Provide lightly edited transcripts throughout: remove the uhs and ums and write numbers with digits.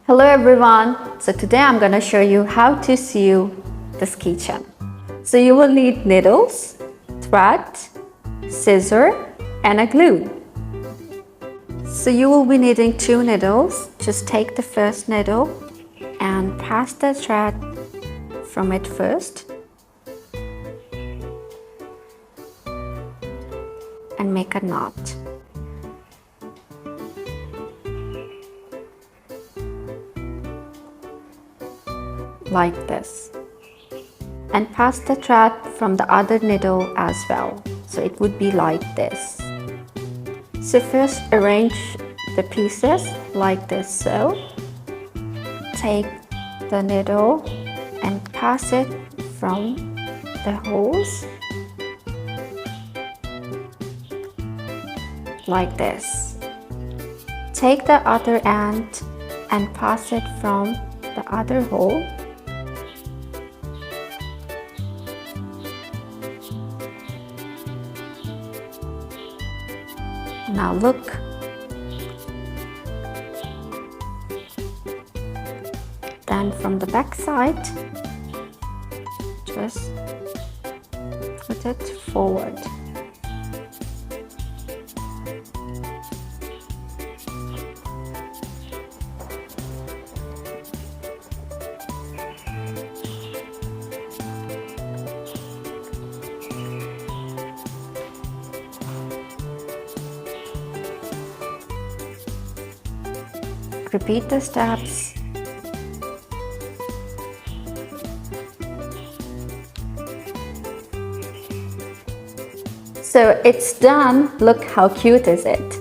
Hello everyone! So today I'm going to show you how to sew this keychain. So you will need needles, thread, scissors and a glue. So you will be needing 2 needles. Just take the first needle and pass the thread from it first and make a knot. Like this, and pass the thread from the other needle as well, so it would be like this. So first arrange the pieces like this. So take the needle and pass it from the holes like this. Take the other end and pass it from the other hole. Now look. Then from the back side, just put it forward. Repeat the steps. So it's done. Look how cute is it.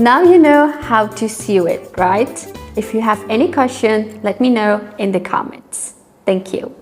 Now you know how to sew it, right? If you have any question, let me know in the comments. Thank you.